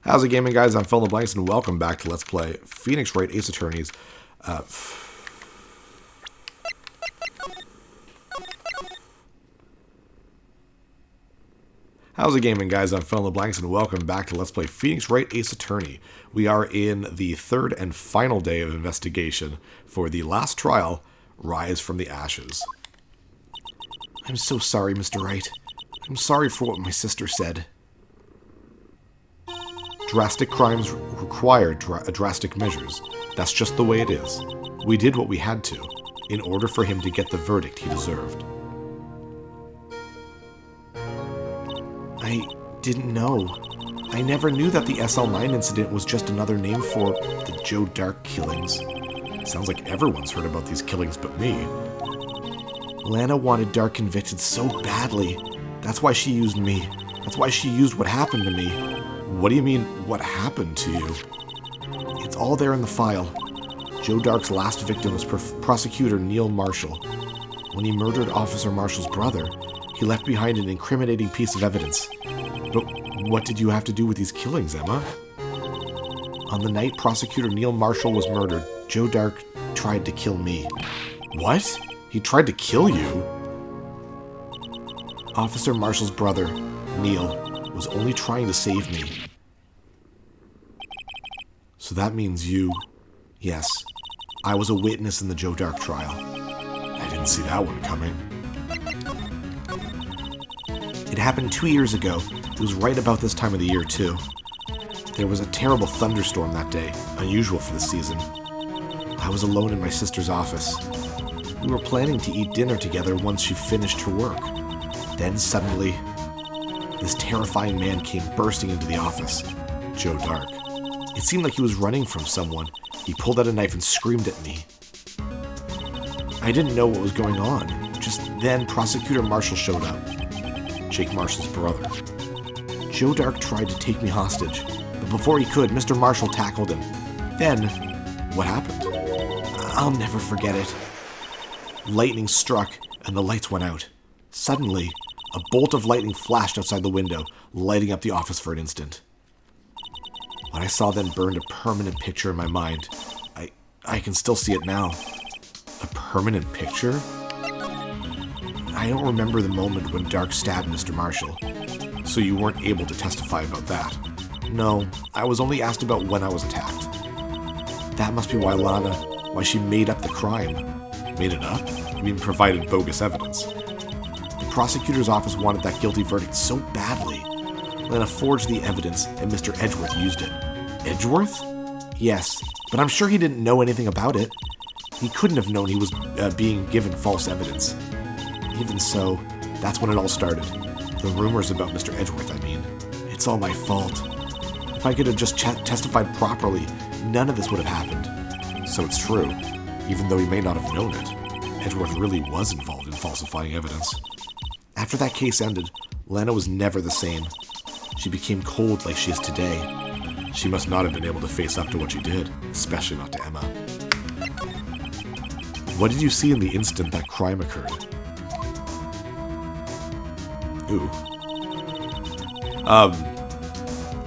How's it gaming, guys? I'm PhilInTheBlanks, and welcome back to Let's Play Phoenix Wright Ace Attorneys. How's it gaming, guys? I'm PhilInTheBlanks, and welcome back to Let's Play Phoenix Wright Ace Attorney. We are in the third and final day of investigation for the last trial, Rise from the Ashes. I'm so sorry, Mr. Wright. I'm sorry for what my sister said. Drastic crimes require drastic measures. That's just the way it is. We did what we had to, in order for him to get the verdict he deserved. I didn't know. I never knew that the SL9 incident was just another name for the Joe Dark killings. Sounds like everyone's heard about these killings but me. Lana wanted Dark convicted so badly. That's why she used me. That's why she used what happened to me. What do you mean, what happened to you? It's all there in the file. Joe Dark's last victim was prosecutor Neil Marshall. When he murdered Officer Marshall's brother, he left behind an incriminating piece of evidence. But what did you have to do with these killings, Emma? On the night Prosecutor Neil Marshall was murdered, Joe Dark tried to kill me. What? He tried to kill you? Officer Marshall's brother, Neil, was only trying to save me. So that means you... Yes, I was a witness in the Joe Dark trial. I didn't see that one coming. It happened 2 years ago. It was right about this time of the year, too. There was a terrible thunderstorm that day, unusual for the season. I was alone in my sister's office. We were planning to eat dinner together once she finished her work. Then suddenly, this terrifying man came bursting into the office, Joe Dark. It seemed like he was running from someone. He pulled out a knife and screamed at me. I didn't know what was going on. Just then, Prosecutor Marshall showed up. Jake Marshall's brother. Joe Dark tried to take me hostage, but before he could, Mr. Marshall tackled him. Then, what happened? I'll never forget it. Lightning struck, and the lights went out. Suddenly, a bolt of lightning flashed outside the window, lighting up the office for an instant. What I saw then burned a permanent picture in my mind. I can still see it now. A permanent picture? I don't remember the moment when Dark stabbed Mr. Marshall, so you weren't able to testify about that. No, I was only asked about when I was attacked. That must be why she made up the crime. Made it up? I mean, provided bogus evidence. The prosecutor's office wanted that guilty verdict so badly. Lana forged the evidence, and Mr. Edgeworth used it. Edgeworth? Yes, but I'm sure he didn't know anything about it. He couldn't have known he was being given false evidence. Even so, that's when it all started. The rumors about Mr. Edgeworth, I mean. It's all my fault. If I could have just testified properly, none of this would have happened. So it's true. Even though he may not have known it, Edgeworth really was involved in falsifying evidence. After that case ended, Lana was never the same. She became cold like she is today. She must not have been able to face up to what she did, especially not to Emma. What did you see in the instant that crime occurred? Ooh.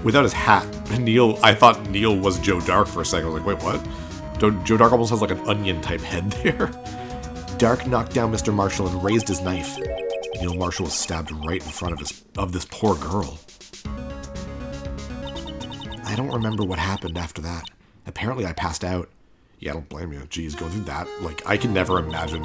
Without his hat, I thought Neil was Joe Dark for a second. I was like, wait, what? Joe Dark almost has like an onion-type head there. Dark knocked down Mr. Marshall and raised his knife. Neil Marshall was stabbed right in front of this poor girl. I don't remember what happened after that. Apparently I passed out. Yeah, I don't blame you. Geez, going through that, like, I can never imagine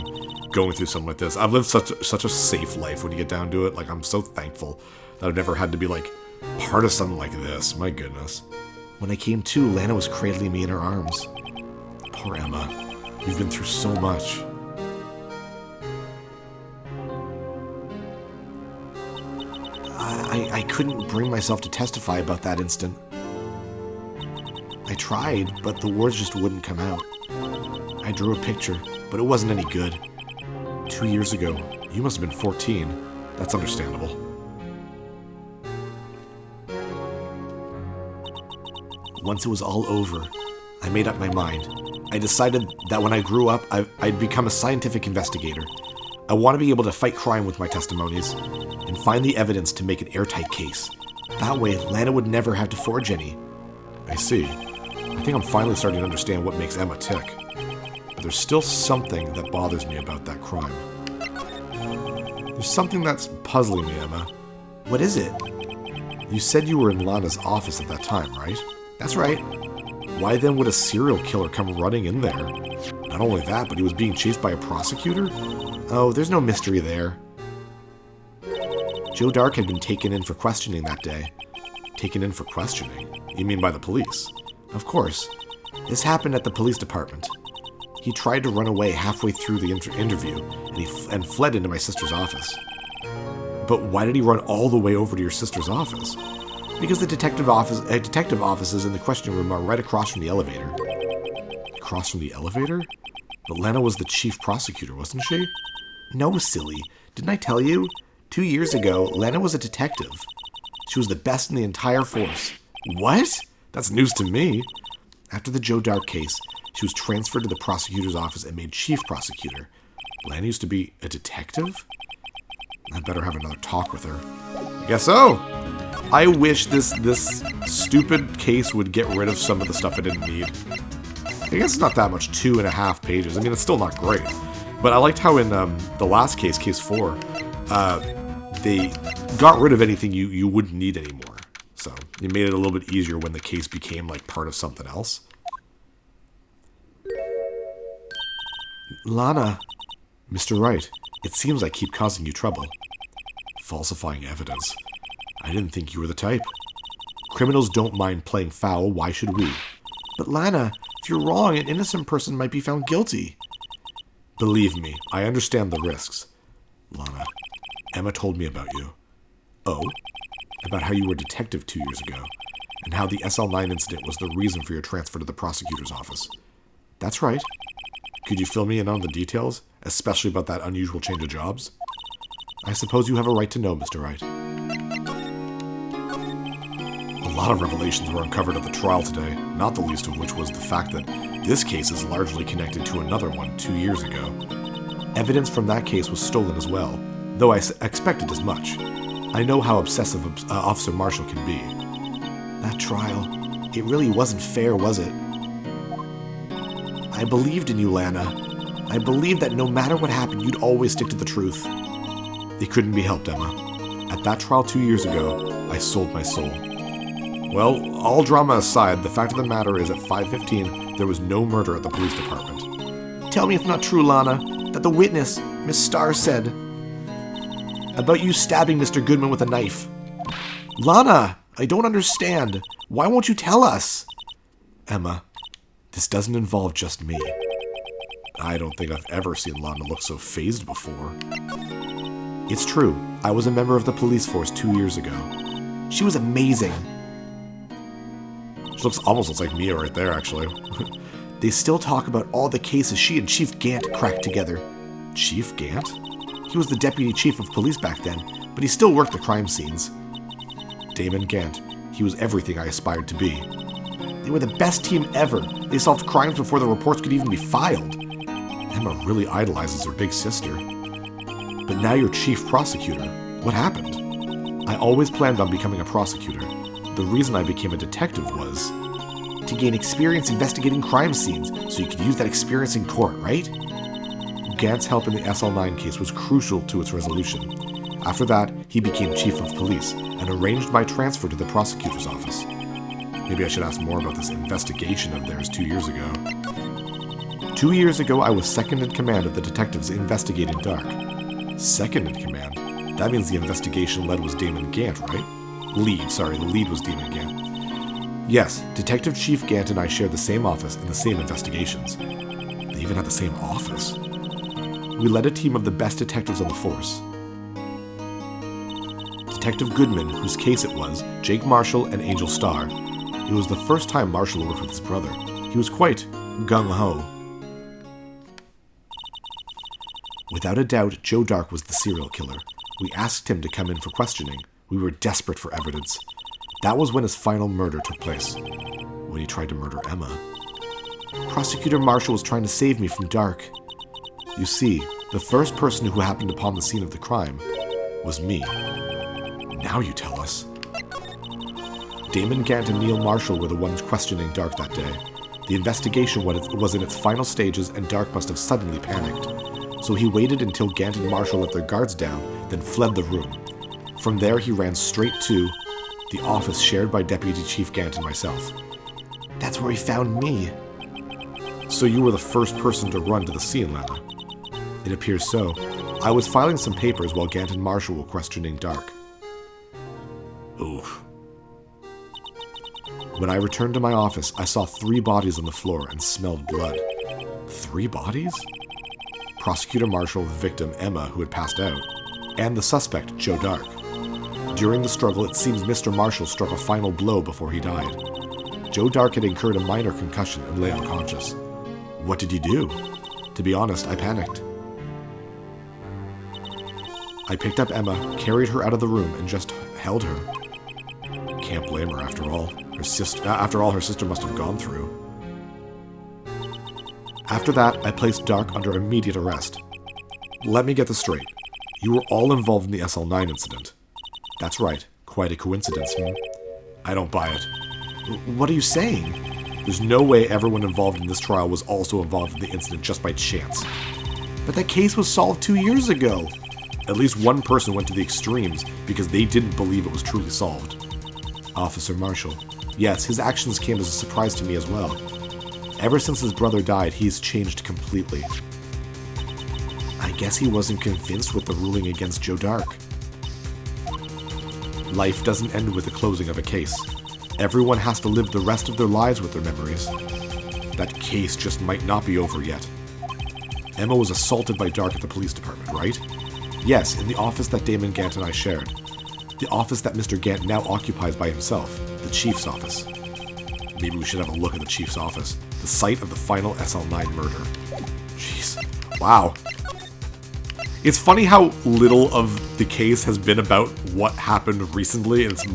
going through something like this. I've lived such a safe life when you get down to it. Like, I'm so thankful that I've never had to be, like, part of something like this. My goodness. When I came to, Lana was cradling me in her arms. Poor Emma. You've been through so much. I couldn't bring myself to testify about that instant. I tried, but the words just wouldn't come out. I drew a picture, but it wasn't any good. 2 years ago, you must have been 14. That's understandable. Once it was all over, I made up my mind. I decided that when I grew up, I'd become a scientific investigator. I want to be able to fight crime with my testimonies and find the evidence to make an airtight case. That way, Lana would never have to forge any. I see. I think I'm finally starting to understand what makes Emma tick. But there's still something that bothers me about that crime. There's something that's puzzling me, Emma. What is it? You said you were in Lana's office at that time, right? That's right. Why then would a serial killer come running in there? Not only that, but he was being chased by a prosecutor? Oh, there's no mystery there. Joe Dark had been taken in for questioning that day. Taken in for questioning? You mean by the police? Of course. This happened at the police department. He tried to run away halfway through the interview and fled into my sister's office. But why did he run all the way over to your sister's office? Because the detective offices in the questioning room are right across from the elevator. Across from the elevator? But Lana was the chief prosecutor, wasn't she? No, silly. Didn't I tell you? 2 years ago, Lana was a detective. She was the best in the entire force. What? That's news to me. After the Joe Dark case, she was transferred to the prosecutor's office and made chief prosecutor. Lana used to be a detective? I better have another talk with her. I guess so. I wish this stupid case would get rid of some of the stuff it didn't need. I guess it's not that much, 2.5 pages. I mean, it's still not great. But I liked how in the last case, case 4, they got rid of anything you wouldn't need anymore. So it made it a little bit easier when the case became like part of something else. Lana, Mr. Wright, it seems I keep causing you trouble. Falsifying evidence. I didn't think you were the type. Criminals don't mind playing foul, why should we? But Lana, if you're wrong, an innocent person might be found guilty. Believe me, I understand the risks. Lana, Emma told me about you. Oh? About how you were a detective 2 years ago, and how the SL9 incident was the reason for your transfer to the prosecutor's office. That's right. Could you fill me in on the details, especially about that unusual change of jobs? I suppose you have a right to know, Mr. Wright. A lot of revelations were uncovered at the trial today, not the least of which was the fact that this case is largely connected to another one 2 years ago. Evidence from that case was stolen as well, though I expected as much. I know how obsessive Officer Marshall can be. That trial, it really wasn't fair, was it? I believed in you, Lana. I believed that no matter what happened, you'd always stick to the truth. It couldn't be helped, Emma. At that trial 2 years ago, I sold my soul. Well, all drama aside, the fact of the matter is at 5:15, there was no murder at the police department. Tell me it's not true, Lana, that the witness, Miss Starr, said about you stabbing Mr. Goodman with a knife. Lana, I don't understand. Why won't you tell us? Emma, this doesn't involve just me. I don't think I've ever seen Lana look so fazed before. It's true. I was a member of the police force 2 years ago. She was amazing. She almost looks like Mia right there, actually. They still talk about all the cases she and Chief Gant cracked together. Chief Gant? He was the deputy chief of police back then, but he still worked the crime scenes. Damon Gant. He was everything I aspired to be. They were the best team ever. They solved crimes before the reports could even be filed. Emma really idolizes her big sister. But now you're chief prosecutor. What happened? I always planned on becoming a prosecutor. The reason I became a detective was to gain experience investigating crime scenes so you could use that experience in court, right? Gant's help in the SL9 case was crucial to its resolution. After that, he became chief of police and arranged my transfer to the prosecutor's office. Maybe I should ask more about this investigation of theirs 2 years ago. 2 years ago, I was second in command of the detectives investigating Dark. Second in command? That means the investigation lead was Damon Gant, right? The lead was Damon Gant. Yes, Detective Chief Gant and I shared the same office and the same investigations. They even had the same office. We led a team of the best detectives on the force. Detective Goodman, whose case it was, Jake Marshall, and Angel Starr. It was the first time Marshall worked with his brother. He was quite gung-ho. Without a doubt, Joe Dark was the serial killer. We asked him to come in for questioning. We were desperate for evidence. That was when his final murder took place, when he tried to murder Emma. Prosecutor Marshall was trying to save me from Dark. You see, the first person who happened upon the scene of the crime was me. Now you tell us. Damon Gant and Neil Marshall were the ones questioning Dark that day. The investigation was in its final stages, and Dark must have suddenly panicked. So he waited until Gant and Marshall let their guards down, then fled the room. From there, he ran straight to the office shared by Deputy Chief Gant and myself. That's where he found me. So you were the first person to run to the scene, Lana? It appears so. I was filing some papers while Gant and Marshall were questioning Dark. Oof. When I returned to my office, I saw 3 bodies on the floor and smelled blood. 3 bodies? Prosecutor Marshall, the victim, Emma, who had passed out, and the suspect, Joe Dark. During the struggle, it seems Mr. Marshall struck a final blow before he died. Joe Dark had incurred a minor concussion and lay unconscious. What did you do? To be honest, I panicked. I picked up Emma, carried her out of the room, and just held her. Can't blame her after all. Her sister must have gone through. After that, I placed Dark under immediate arrest. Let me get this straight. You were all involved in the SL9 incident. That's right. Quite a coincidence, I don't buy it. What are you saying? There's no way everyone involved in this trial was also involved in the incident just by chance. But that case was solved 2 years ago. At least one person went to the extremes because they didn't believe it was truly solved. Officer Marshall. Yes, his actions came as a surprise to me as well. Ever since his brother died, he's changed completely. I guess he wasn't convinced with the ruling against Joe Dark. Life doesn't end with the closing of a case. Everyone has to live the rest of their lives with their memories. That case just might not be over yet. Emma was assaulted by Dark at the police department, right? Yes, in the office that Damon Gant and I shared. The office that Mr. Gant now occupies by himself, the Chief's office. Maybe we should have a look at the Chief's office, the site of the final SL9 murder. Jeez. Wow. It's funny how little of the case has been about what happened recently, and it's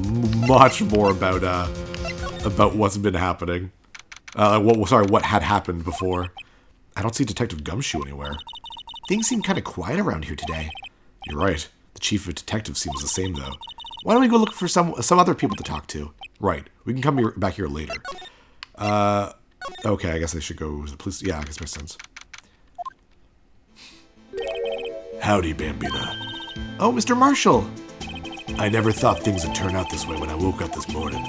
much more about what's been happening. What had happened before. I don't see Detective Gumshoe anywhere. Things seem kind of quiet around here today. You're right. The chief of detectives seems the same, though. Why don't we go look for some other people to talk to? Right. We can come back here later. Okay, I guess I should go to the police. Yeah, I guess makes sense. Howdy, Bambina. Oh, Mr. Marshall. I never thought things would turn out this way when I woke up this morning.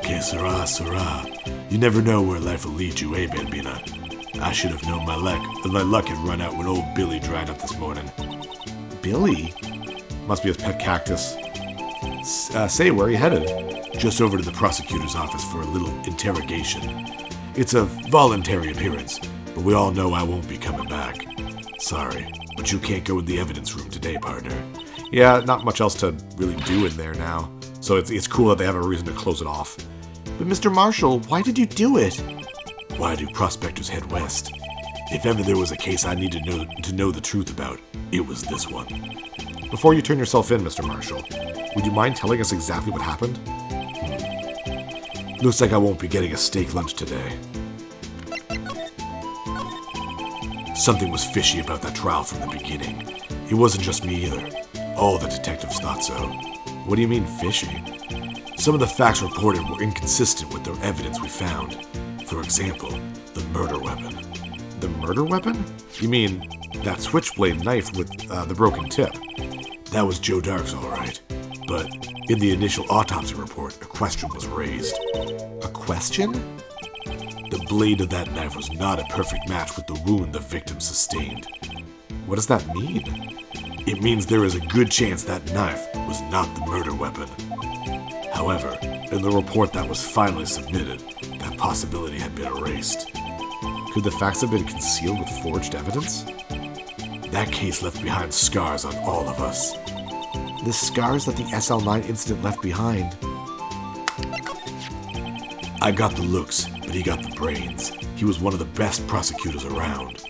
Que sera, sera. You never know where life will lead you, eh, Bambina? I should have known my luck had run out when old Billy dried up this morning. Billy? Must be his pet cactus. Say, where are you headed? Just over to the prosecutor's office for a little interrogation. It's a voluntary appearance, but we all know I won't be coming back. Sorry, but you can't go in the evidence room today, partner. Yeah, not much else to really do in there now. So it's cool that they have a reason to close it off. But Mr. Marshall, why did you do it? Why do prospectors head west? If ever there was a case I needed to know the truth about, it was this one. Before you turn yourself in, Mr. Marshall, would you mind telling us exactly what happened? Looks like I won't be getting a steak lunch today. Something was fishy about that trial from the beginning. It wasn't just me either. All the detectives thought so. What do you mean fishy? Some of the facts reported were inconsistent with the evidence we found. For example, the murder weapon. The murder weapon? You mean that switchblade knife with the broken tip? That was Joe Dark's, all right. But in the initial autopsy report, a question was raised. A question? The blade of that knife was not a perfect match with the wound the victim sustained. What does that mean? It means there is a good chance that knife was not the murder weapon. However, in the report that was finally submitted, that possibility had been erased. Could the facts have been concealed with forged evidence? That case left behind scars on all of us. The scars that the SL9 incident left behind. I got the looks, but he got the brains. He was one of the best prosecutors around.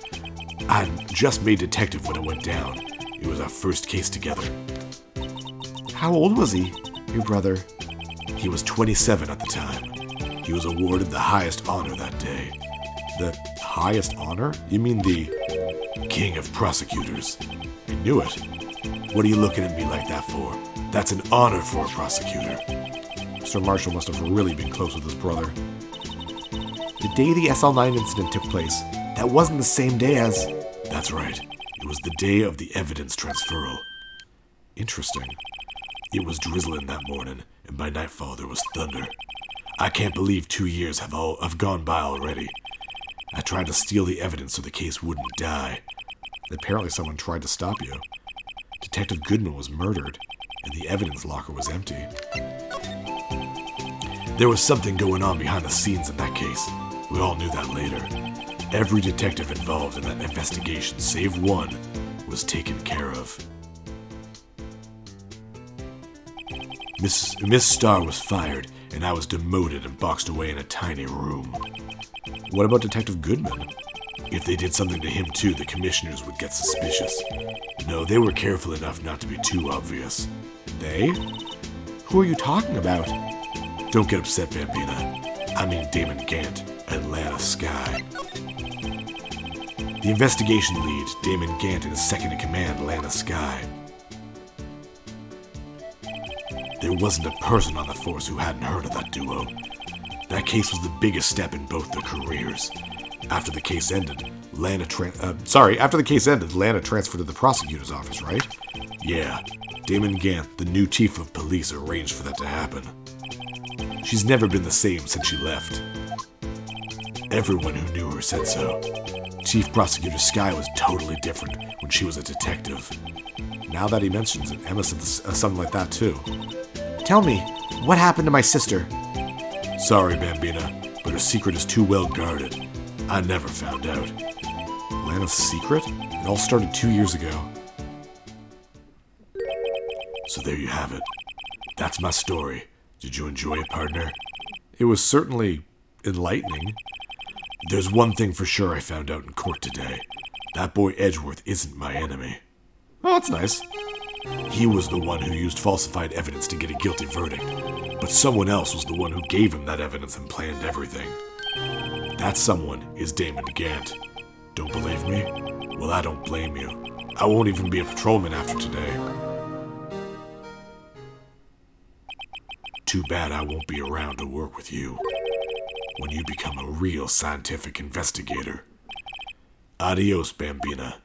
I'd just made detective when it went down. It was our first case together. How old was he, your brother? He was 27 at the time. He was awarded the highest honor that day. The highest honor? You mean the King of Prosecutors? I knew it. What are you looking at me like that for? That's an honor for a prosecutor. Mr. Mr. Marshall must have really been close with his brother. The day the SL9 incident took place, that wasn't the same day as... That's right. It was the day of the evidence transferal. Interesting. It was drizzling that morning, and by nightfall there was thunder. I can't believe 2 years have gone by already. I tried to steal the evidence so the case wouldn't die. Apparently someone tried to stop you. Detective Goodman was murdered, and the evidence locker was empty. There was something going on behind the scenes in that case. We all knew that later. Every detective involved in that investigation, save one, was taken care of. Miss Starr was fired, and I was demoted and boxed away in a tiny room. What about Detective Goodman? If they did something to him too, the commissioners would get suspicious. No, they were careful enough not to be too obvious. They? Who are you talking about? Don't get upset, Bambina. I mean Damon Gant and Lana Skye. The investigation lead, Damon Gant, and his second-in-command, Lana Skye. There wasn't a person on the force who hadn't heard of that duo. That case was the biggest step in both their careers. After the case ended, Lana transferred to the prosecutor's office, right? Yeah. Damon Gant, the new chief of police, arranged for that to happen. She's never been the same since she left. Everyone who knew her said so. Chief Prosecutor Skye was totally different when she was a detective. Now that he mentions it, Emma said something like that too. Tell me, what happened to my sister? Sorry, Bambina, but her secret is too well guarded. I never found out. Lana's secret? It all started 2 years ago. So there you have it. That's my story. Did you enjoy it, partner? It was certainly enlightening. There's one thing for sure I found out in court today. That boy Edgeworth isn't my enemy. Oh, that's nice. He was the one who used falsified evidence to get a guilty verdict, but someone else was the one who gave him that evidence and planned everything. That someone is Damon Gant. Don't believe me? Well, I don't blame you. I won't even be a patrolman after today. Too bad I won't be around to work with you when you become a real scientific investigator. Adios, Bambina.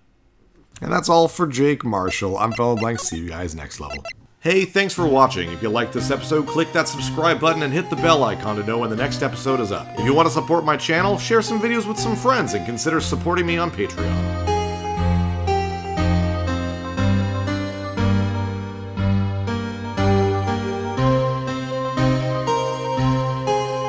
And that's all for Jake Marshall. I'm PhilInTheBlanks. See you guys next level. Hey, thanks for watching. If you liked this episode, click that subscribe button and hit the bell icon to know when the next episode is up. If you want to support my channel, share some videos with some friends and consider supporting me on Patreon.